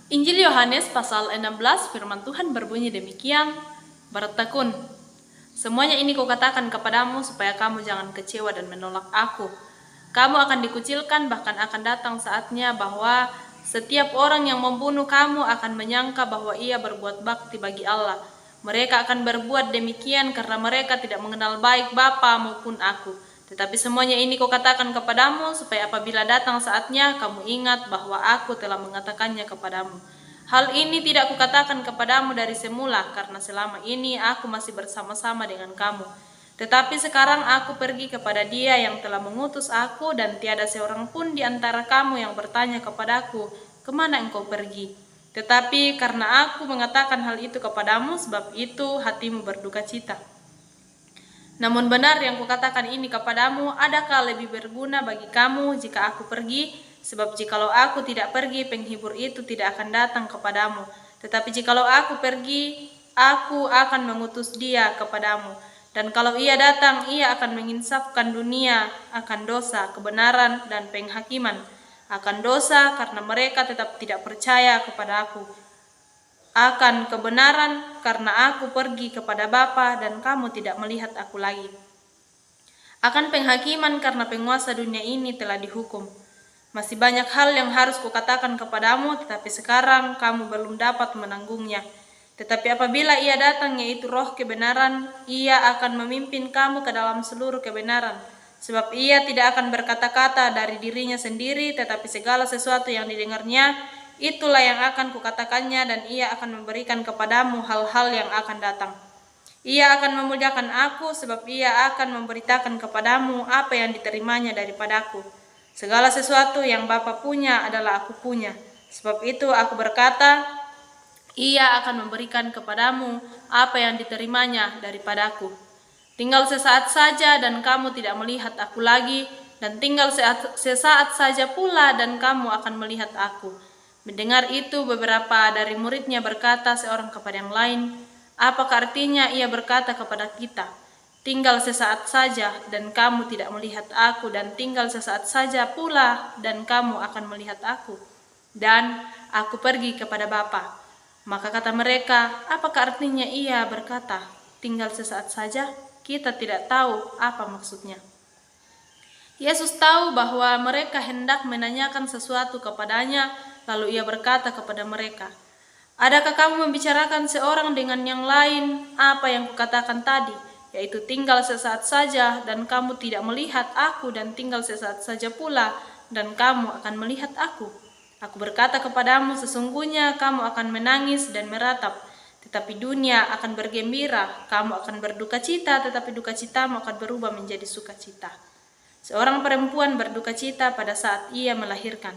Injil Yohanes pasal 16 firman Tuhan berbunyi demikian, "Bertekun. Semuanya ini kukatakan kepadamu supaya kamu jangan kecewa dan menolak aku. Kamu akan dikucilkan, bahkan akan datang saatnya bahwa setiap orang yang membunuh kamu akan menyangka bahwa ia berbuat bakti bagi Allah. Mereka akan berbuat demikian karena mereka tidak mengenal baik Bapa maupun aku. Tetapi semuanya ini kukatakan kepadamu supaya apabila datang saatnya kamu ingat bahwa aku telah mengatakannya kepadamu. Hal ini tidak kukatakan kepadamu dari semula karena selama ini aku masih bersama-sama dengan kamu. Tetapi sekarang aku pergi kepada Dia yang telah mengutus aku, dan tiada seorang pun di antara kamu yang bertanya kepadaku, 'Kemana engkau pergi?' Tetapi karena aku mengatakan hal itu kepadamu, sebab itu hatimu berduka cita. Namun benar yang kukatakan ini kepadamu, adakah lebih berguna bagi kamu jika aku pergi? Sebab jikalau aku tidak pergi, penghibur itu tidak akan datang kepadamu. Tetapi jikalau aku pergi, aku akan mengutus Dia kepadamu. Dan kalau Ia datang, Ia akan menginsafkan dunia akan dosa, kebenaran, dan penghakiman. Akan dosa karena mereka tetap tidak percaya kepada aku. Akan kebenaran karena aku pergi kepada Bapa dan kamu tidak melihat aku lagi. Akan penghakiman karena penguasa dunia ini telah dihukum. Masih banyak hal yang harus kukatakan kepadamu, tetapi sekarang kamu belum dapat menanggungnya. Tetapi apabila Ia datang, yaitu Roh kebenaran, Ia akan memimpin kamu ke dalam seluruh kebenaran. Sebab Ia tidak akan berkata-kata dari dirinya sendiri, tetapi segala sesuatu yang didengarnya, itulah yang akan kukatakannya, dan Ia akan memberikan kepadamu hal-hal yang akan datang. Ia akan memuliakan aku, sebab Ia akan memberitakan kepadamu apa yang diterimanya daripadaku. Segala sesuatu yang Bapa punya adalah aku punya. Sebab itu aku berkata, Ia akan memberikan kepadamu apa yang diterimanya daripadaku. Tinggal sesaat saja dan kamu tidak melihat aku lagi, dan tinggal sesaat saja pula dan kamu akan melihat aku." Mendengar itu, beberapa dari muridnya berkata seorang kepada yang lain, "Apakah artinya Ia berkata kepada kita, 'Tinggal sesaat saja dan kamu tidak melihat aku, dan tinggal sesaat saja pula dan kamu akan melihat aku, dan aku pergi kepada Bapa'?" Maka kata mereka, "Apakah artinya Ia berkata, 'Tinggal sesaat saja'? Kita tidak tahu apa maksudnya." Yesus tahu bahwa mereka hendak menanyakan sesuatu kepadanya, lalu Ia berkata kepada mereka, "Adakah kamu membicarakan seorang dengan yang lain apa yang kukatakan tadi, yaitu tinggal sesaat saja dan kamu tidak melihat aku, dan tinggal sesaat saja pula dan kamu akan melihat aku? Aku berkata kepadamu, sesungguhnya kamu akan menangis dan meratap, tetapi dunia akan bergembira. Kamu akan berduka cita, tetapi duka citamu akan berubah menjadi sukacita." Seorang perempuan berduka cita pada saat ia melahirkan,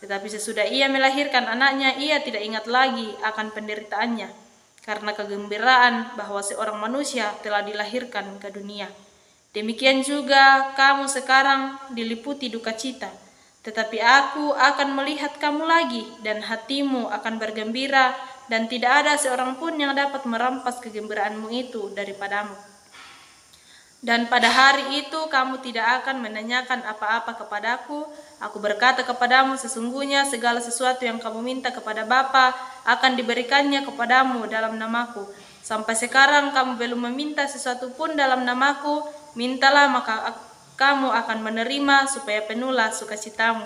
tetapi sesudah ia melahirkan anaknya, ia tidak ingat lagi akan penderitaannya, karena kegembiraan bahwa seorang manusia telah dilahirkan ke dunia. Demikian juga kamu sekarang diliputi duka cita, tetapi aku akan melihat kamu lagi, dan hatimu akan bergembira, dan tidak ada seorang pun yang dapat merampas kegembiraanmu itu daripadamu. Dan pada hari itu kamu tidak akan menanyakan apa-apa kepadaku. Aku berkata kepadamu, sesungguhnya segala sesuatu yang kamu minta kepada Bapa akan diberikannya kepadamu dalam namaku. Sampai sekarang kamu belum meminta sesuatu pun dalam namaku. Mintalah, maka kamu akan menerima, supaya penuhlah sukacitamu.